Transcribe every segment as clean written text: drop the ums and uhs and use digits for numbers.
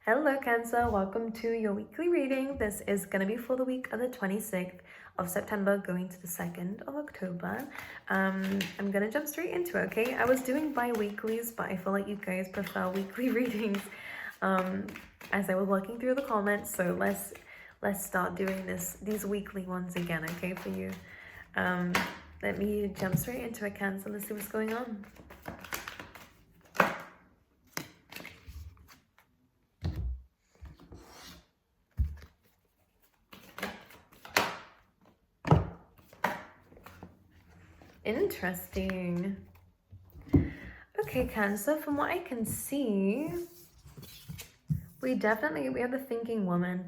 Hello Cancer, welcome to your weekly reading. This is going to be for the week of the 26th of September going to the 2nd of October. I'm going to jump straight into it, okay? I was doing bi-weeklies, but I feel like you guys prefer weekly readings as I was working through the comments. So let's start doing these weekly ones again, okay, for you. Let me jump straight into it, Cancer. Let's see what's going on. Interesting. Okay, Cancer, from what I can see, we have the thinking woman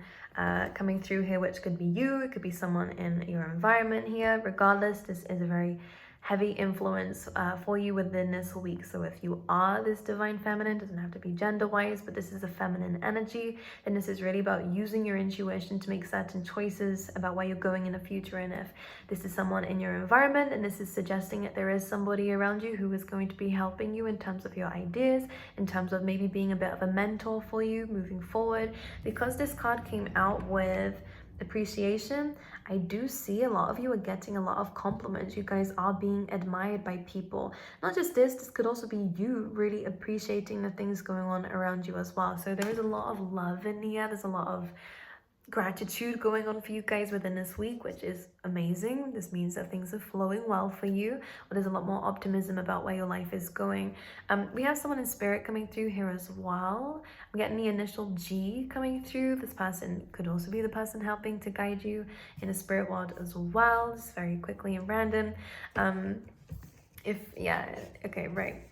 coming through here, which could be you, it could be someone in your environment here. Regardless, this is a very heavy influence for you within this week. So if you are this divine feminine, doesn't have to be gender wise, but this is a feminine energy, and this is really about using your intuition to make certain choices about where you're going in the future. And if this is someone in your environment, and this is suggesting that there is somebody around you who is going to be helping you in terms of your ideas, in terms of maybe being a bit of a mentor for you moving forward. Because this card came out with appreciation, I do see a lot of you are getting a lot of compliments. You guys are being admired by people. Not just this could also be you really appreciating the things going on around you as well. So there is a lot of love in the air. There's a lot of gratitude going on for you guys within this week, which is amazing. This means that things are flowing well for you, or there's a lot more optimism about where your life is going. We have someone in spirit coming through here as well. I'm getting the initial G coming through. This person could also be the person helping to guide you in the spirit world as well. Just very quickly and random. Okay, right.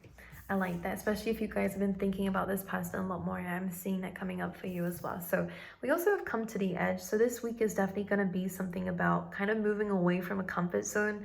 I like that, especially if you guys have been thinking about this person a lot more, and I'm seeing that coming up for you as well. So we also have come to the edge. So this week is definitely going to be something about kind of moving away from a comfort zone.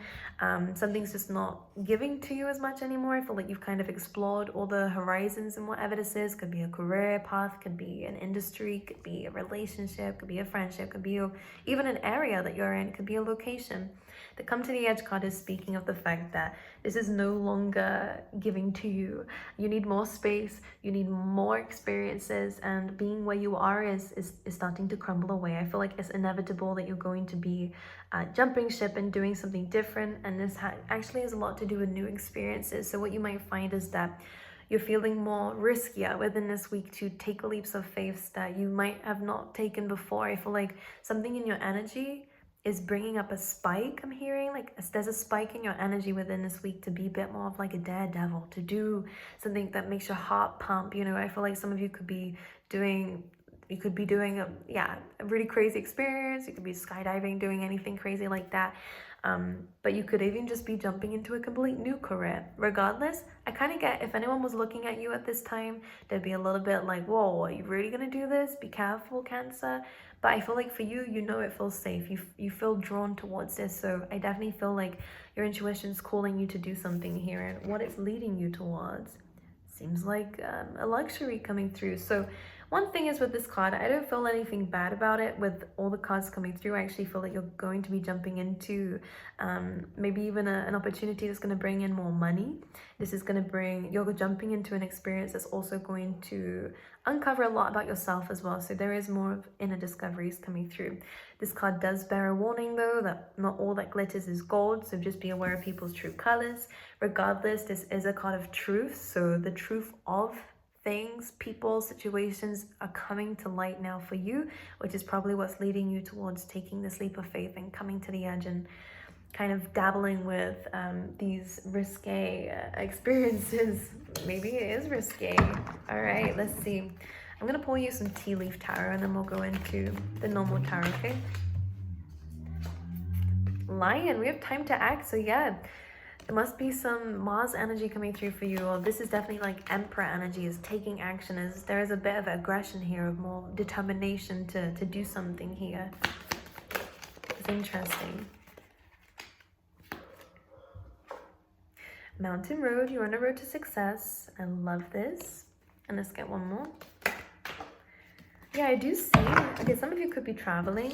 Something's just not giving to you as much anymore. I feel like you've kind of explored all the horizons and whatever this is. Could be a career path, could be an industry, could be a relationship, could be a friendship, could be even an area that you're in, could be a location. The come to the edge card is speaking of the fact that this is no longer giving to you. You need more space, you need more experiences, and being where you are is starting to crumble away. I feel like it's inevitable that you're going to be jumping ship and doing something different, and this actually has a lot to do with new experiences. So what you might find is that you're feeling more riskier within this week to take leaps of faith that you might have not taken before. I feel like something in your energy is bringing up a spike. I'm hearing like there's a spike in your energy within this week to be a bit more of like a daredevil, to do something that makes your heart pump. You know, I feel like some of you could be doing a really crazy experience. You could be skydiving, doing anything crazy like that. But you could even just be jumping into a complete new career. Regardless, I kind of get, if anyone was looking at you at this time, they'd be a little bit like, whoa, are you really gonna do this? Be careful, Cancer. But I feel like for you, you know it feels safe. You feel drawn towards this. So I definitely feel like your intuition's calling you to do something here. And what it's leading you towards seems like a luxury coming through. So one thing is with this card, I don't feel anything bad about it. With all the cards coming through, I actually feel like you're going to be jumping into maybe even an opportunity that's going to bring in more money. This is going to you're jumping into an experience that's also going to uncover a lot about yourself as well. So there is more of inner discoveries coming through. This card does bear a warning though, that not all that glitters is gold. So just be aware of people's true colors. Regardless, this is a card of truth. So the truth of things, people, situations are coming to light now for you, which is probably what's leading you towards taking this leap of faith and coming to the edge and kind of dabbling with these risque experiences. Maybe it is risque. All right, let's see. I'm gonna pull you some tea leaf tarot, and then we'll go into the normal tarot, okay? Lion, we have time to act. So yeah, there must be some Mars energy coming through for you, or this is definitely like Emperor energy, is taking action, as there is a bit of aggression here, of more determination to do something here. It's interesting. Mountain Road, you're on a road to success. I love this. And let's get one more. Yeah, I do see, okay, some of you could be traveling.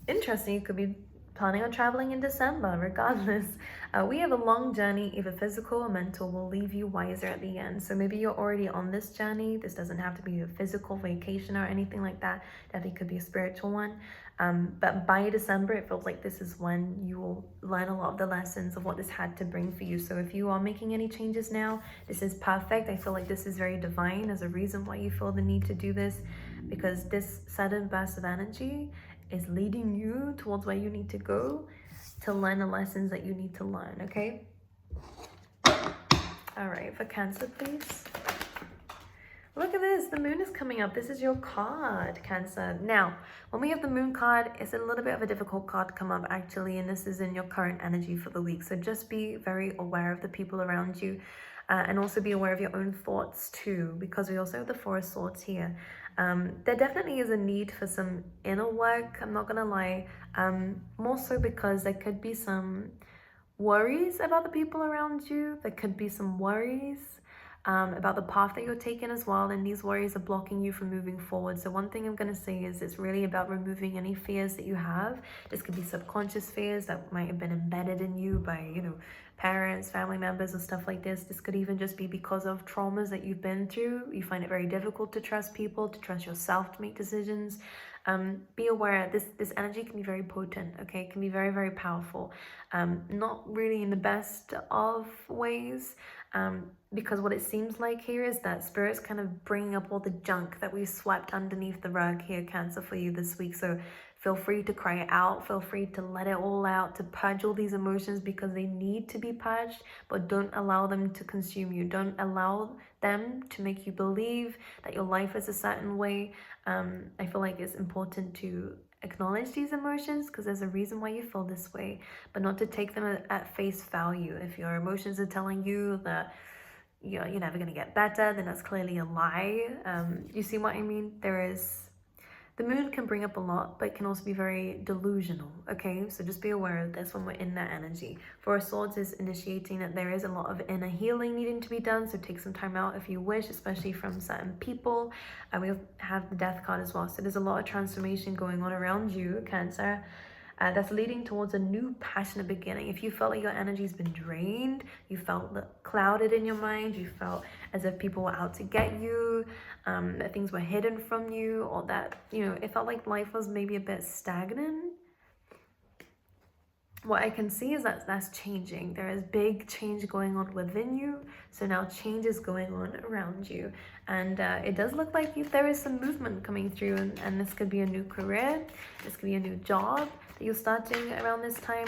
Interesting, you could be planning on traveling in December. Regardless, We have a long journey, either physical or mental, will leave you wiser at the end. So maybe you're already on this journey. This doesn't have to be a physical vacation or anything like that. Definitely could be a spiritual one. But by December, it feels like this is when you will learn a lot of the lessons of what this had to bring for you. So if you are making any changes now, this is perfect. I feel like this is very divine. There's a reason why you feel the need to do this, because this sudden burst of energy is leading you towards where you need to go to learn the lessons that you need to learn, okay? All right, for Cancer, please. Look at this, the moon is coming up. This is your card, Cancer. Now, when we have the moon card, it's a little bit of a difficult card to come up actually, and this is in your current energy for the week. So just be very aware of the people around you, and also be aware of your own thoughts too, because we also have the Four of Swords here. There definitely is a need for some inner work, I'm not gonna lie, more so because there could be some worries about the people around you. There could be some worries about the path that you're taking as well, and these worries are blocking you from moving forward. So one thing I'm going to say is it's really about removing any fears that you have. This could be subconscious fears that might have been embedded in you by, you know, parents, family members, and stuff like this. This could even just be because of traumas that you've been through. You find it very difficult to trust people, to trust yourself to make decisions. Be aware this energy can be very potent, okay? It can be very, very powerful. Not really in the best of ways, because what it seems like here is that Spirit's kind of bringing up all the junk that we swept underneath the rug here, Cancer, for you this week. So feel free to cry it out, feel free to let it all out, to purge all these emotions because they need to be purged, but don't allow them to consume you. Don't allow them to make you believe that your life is a certain way. I feel like it's important to acknowledge these emotions because there's a reason why you feel this way, but not to take them at face value. If your emotions are telling you that you're never going to get better, then that's clearly a lie. You see what I mean? The moon can bring up a lot, but it can also be very delusional, okay? So just be aware of this when we're in that energy. Four of Swords is initiating that there is a lot of inner healing needing to be done, so take some time out if you wish, especially from certain people. We have the Death card as well, so there's a lot of transformation going on around you, Cancer. That's leading towards a new passionate beginning. If you felt like your energy's been drained, you felt clouded in your mind, you felt as if people were out to get you, that things were hidden from you, or that, you know, it felt like life was maybe a bit stagnant. What I can see is that that's changing. There is big change going on within you. So now change is going on around you. And it does look like there is some movement coming through. And this could be a new career. This could be a new job that you're starting around this time.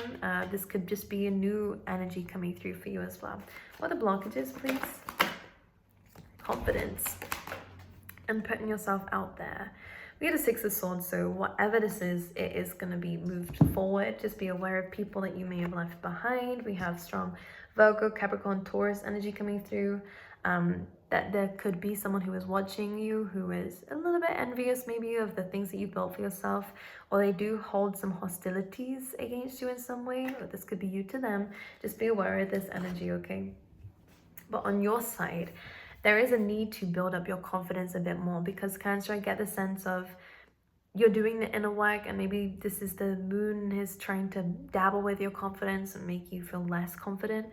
This could just be a new energy coming through for you as well. What are the blockages, please? Confidence and putting yourself out there. We had a Six of Swords, so whatever this is, it is going to be moved forward. Just be aware of people that you may have left behind. We have strong Virgo, Capricorn, Taurus energy coming through. That there could be someone who is watching you, who is a little bit envious maybe of the things that you built for yourself, or they do hold some hostilities against you in some way, or this could be you to them. Just be aware of this energy, okay? But on your side, there is a need to build up your confidence a bit more, because Cancer, I get the sense of you're doing the inner work, and maybe this is the moon is trying to dabble with your confidence and make you feel less confident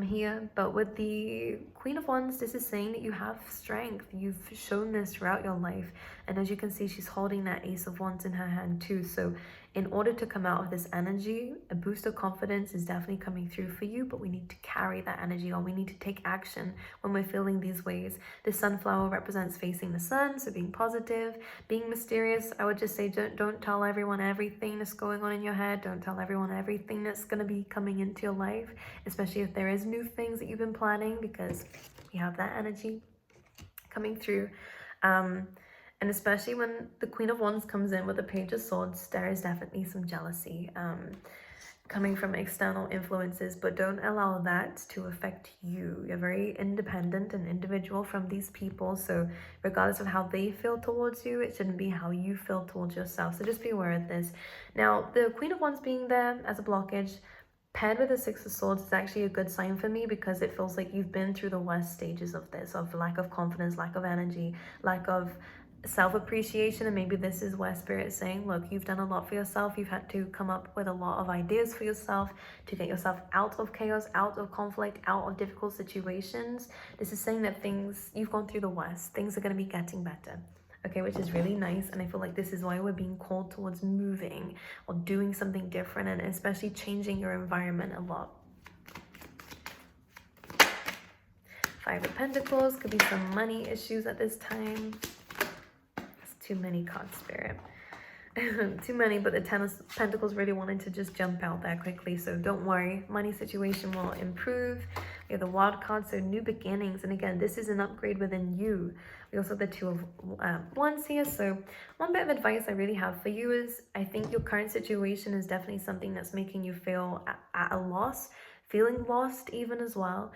here. But with the Queen of Wands, this is saying that you have strength. You've shown this throughout your life, and as you can see, she's holding that Ace of Wands in her hand too. So in order to come out of this energy, a boost of confidence is definitely coming through for you, but we need to carry that energy on. We need to take action when we're feeling these ways. The sunflower represents facing the sun, so being positive, being mysterious. I would just say don't tell everyone everything that's going on in your head. Don't tell everyone everything that's going to be coming into your life, especially if there is new things that you've been planning, because we have that energy coming through. And especially when the Queen of Wands comes in with the Page of Swords, there is definitely some jealousy coming from external influences, but don't allow that to affect you. You're very independent and individual from these people, so regardless of how they feel towards you, it shouldn't be how you feel towards yourself. So just be aware of this. Now, the Queen of Wands being there as a blockage, paired with the Six of Swords, is actually a good sign for me, because it feels like you've been through the worst stages of this, of lack of confidence, lack of energy, lack of self-appreciation, and maybe this is where Spirit is saying, look, you've done a lot for yourself. You've had to come up with a lot of ideas for yourself to get yourself out of chaos, out of conflict, out of difficult situations. This is saying that you've gone through the worst, things are going to be getting better. Okay, which is really nice. And I feel like this is why we're being called towards moving or doing something different, and especially changing your environment a lot. Five of Pentacles, could be some money issues at this time. Too many cards, Spirit. Too many, but the Ten of Pentacles really wanted to just jump out there quickly. So don't worry, money situation will improve. We have the Wild card, so new beginnings. And again, this is an upgrade within you. We also have the Two of Wands here. So one bit of advice I really have for you is, I think your current situation is definitely something that's making you feel at a loss. Feeling lost even as well,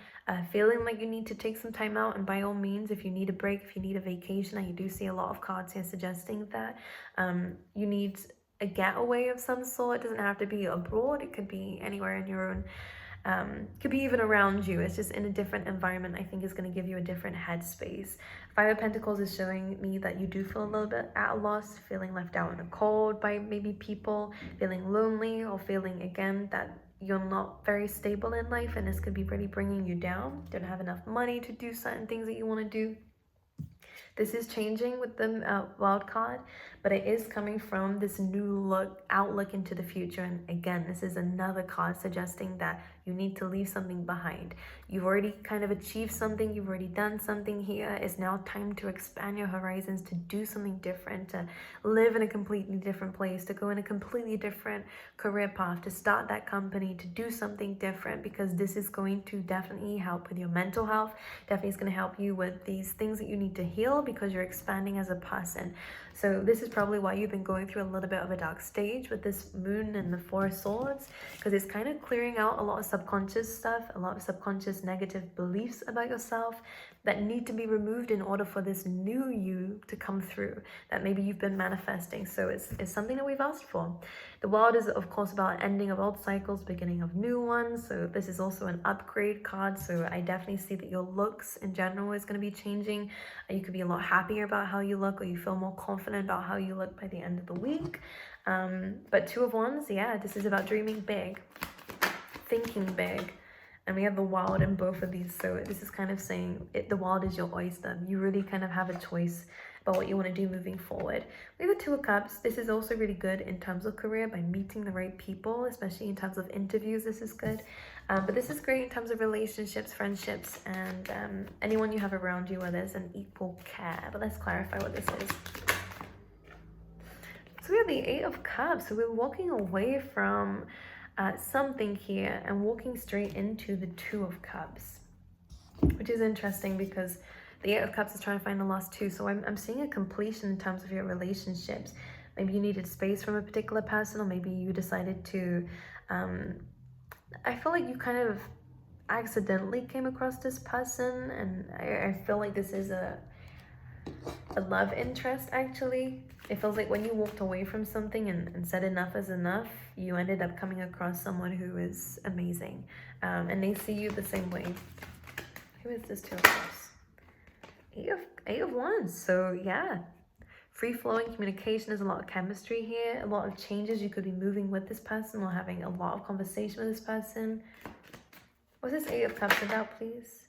feeling like you need to take some time out, and by all means, if you need a break, if you need a vacation, I do see a lot of cards here suggesting that you need a getaway of some sort. It doesn't have to be abroad, it could be anywhere in your own, could be even around you. It's just in a different environment. I think is going to give you a different headspace. Five of Pentacles is showing me that you do feel a little bit at a loss, feeling left out in the cold by maybe people, feeling lonely, or feeling again that you're not very stable in life, and this could be really bringing you down. Don't have enough money to do certain things that you want to do. This is changing with the wild card, but it is coming from this new outlook into the future. And again, this is another card suggesting that you need to leave something behind. You've already kind of achieved something. You've already done something here. It's now time to expand your horizons, to do something different, to live in a completely different place, to go in a completely different career path, to start that company, to do something different, because this is going to definitely help with your mental health. Definitely is going to help you with these things that you need to heal, because you're expanding as a person. So this is probably why you've been going through a little bit of a dark stage with this moon and the Four of Swords, because it's kind of clearing out a lot of subconscious stuff, a lot of subconscious negative beliefs about yourself that need to be removed in order for this new you to come through, that maybe you've been manifesting. So it's something that we've asked for. The World is, of course, about ending of old cycles, beginning of new ones. So this is also an upgrade card. So I definitely see that your looks in general is going to be changing. You could be a lot happier about how you look, or you feel more confident about how you look by the end of the week. But Two of Wands, yeah, this is about dreaming big, thinking big. And we have the Wild in both of these. So this is kind of saying the Wild is your oyster. You really kind of have a choice about what you want to do moving forward. We have the Two of Cups. This is also really good in terms of career, by meeting the right people, especially in terms of interviews. This is good. But this is great in terms of relationships, friendships, and anyone you have around you where there's an equal care. But let's clarify what this is. So we have the Eight of Cups. So we're walking away from something here and walking straight into the Two of Cups, which is interesting because the Eight of Cups is trying to find the last two. So I'm seeing a completion in terms of your relationships. Maybe you needed space from a particular person, or maybe you decided to, I feel like you kind of accidentally came across this person, and I feel like this is a love interest. Actually, it feels like when you walked away from something and said enough is enough, you ended up coming across someone who is amazing, and they see you the same way. Who is this Two of Cups? Eight of Wands. So yeah, free-flowing communication. There's a lot of chemistry here, a lot of changes. You could be moving with this person or having a lot of conversation with this person. What's this Eight of Cups about, please?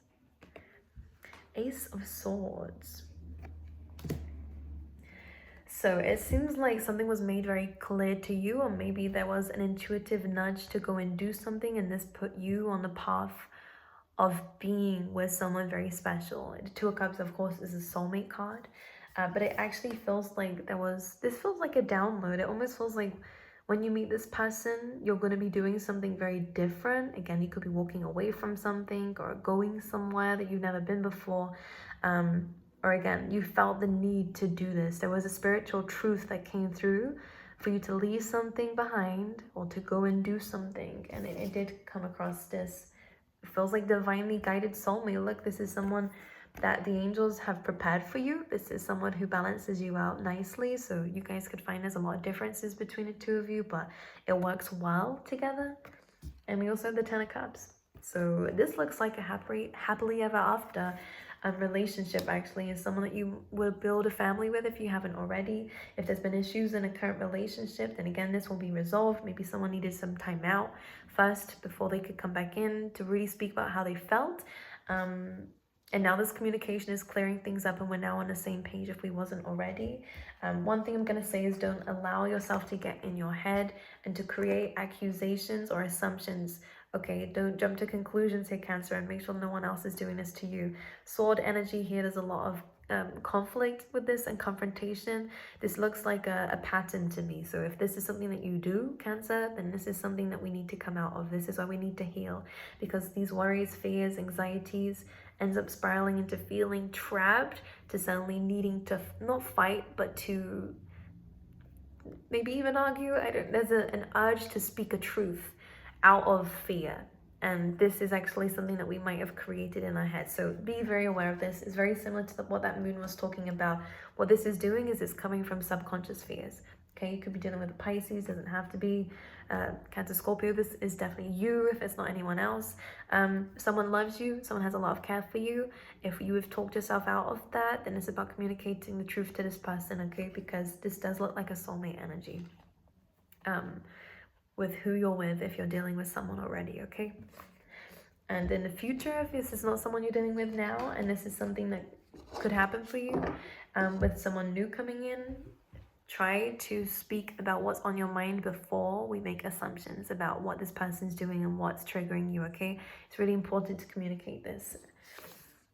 Ace of Swords. So it seems like something was made very clear to you, or maybe there was an intuitive nudge to go and do something, and this put you on the path of being with someone very special. The Two of Cups, of course, is a soulmate card, but it actually feels like this feels like a download. It almost feels like when you meet this person, you're going to be doing something very different. Again, you could be walking away from something or going somewhere that you've never been before. Or again, you felt the need to do this. There was a spiritual truth that came through for you to leave something behind or to go and do something. And it did come across this. It feels like divinely guided soulmate. Look, this is someone that the angels have prepared for you. This is someone who balances you out nicely. So you guys could find there's a lot of differences between the two of you, but it works well together. And we also have the Ten of Cups. So this looks like a happily ever after. relationship actually is someone that you will build a family with if you haven't already. If there's been issues in a current relationship, then again, this will be resolved. Maybe someone needed some time out first before they could come back in to really speak about how they felt. And now this communication is clearing things up and we're now on the same page if we wasn't already. One thing I'm going to say is don't allow yourself to get in your head and to create accusations or assumptions. Okay, don't jump to conclusions here, Cancer, and make sure no one else is doing this to you. Sword energy here, there's a lot of conflict with this and confrontation. This looks like a pattern to me. So if this is something that you do, Cancer, then this is something that we need to come out of. This is why we need to heal, because these worries, fears, anxieties ends up spiraling into feeling trapped, to suddenly needing to not fight but to maybe even argue. There's an urge to speak a truth out of fear, and this is actually something that we might have created in our head. So be very aware of this. It's very similar to what that moon was talking about. What this is doing is it's coming from subconscious fears. Okay, you could be dealing with a Pisces, doesn't have to be Cancer, Scorpio. This is definitely you if it's not anyone else. Someone loves you, someone has a lot of care for you. If you have talked yourself out of that, then it's about communicating the truth to this person, okay? Because this does look like a soulmate energy with who you're with if you're dealing with someone already, okay? And in the future, if this is not someone you're dealing with now and this is something that could happen for you with someone new coming in, try to speak about what's on your mind before we make assumptions about what this person's doing and what's triggering you, okay? It's really important to communicate this.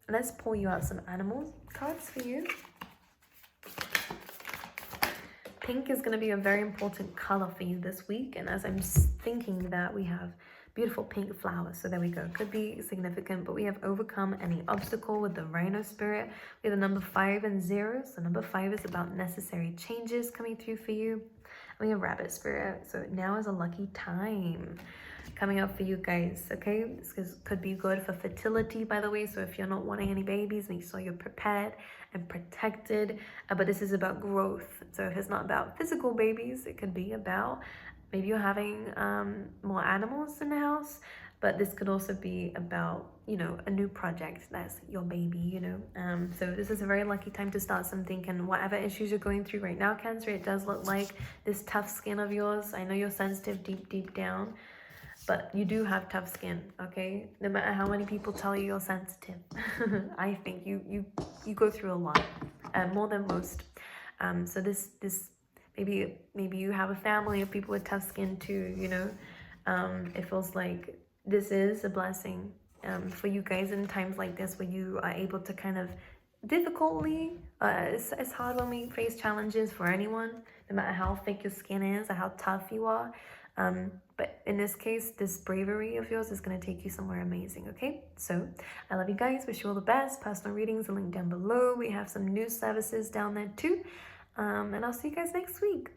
Let's pull you out some animal cards for you. Pink is going to be a very important color for you this week. And as I'm thinking that, we have beautiful pink flowers. So there we go. Could be significant, but we have overcome any obstacle with the Rhino spirit. We have the number 5 and 0. So number 5 is about necessary changes coming through for you. And we have Rabbit spirit. So now is a lucky time coming up for you guys, okay? This could be good for fertility, by the way. So if you're not wanting any babies, make sure you're prepared and protected. But this is about growth. So if it's not about physical babies, it could be about maybe you're having more animals in the house, but this could also be about, you know, a new project that's your baby, you know. So this is a very lucky time to start something, and whatever issues you're going through right now, Cancer, it does look like this tough skin of yours. I know you're sensitive deep down, but you do have tough skin, okay? No matter how many people tell you you're sensitive. I think you go through a lot, more than most. So this maybe you have a family of people with tough skin too, you know. It feels like this is a blessing for you guys in times like this, where you are able to kind of difficultly, it's hard when we face challenges for anyone, no matter how thick your skin is or how tough you are. But in this case, this bravery of yours is going to take you somewhere amazing, okay? So I love you guys. Wish you all the best. Personal readings are linked down below. We have some news services down there too. And I'll see you guys next week.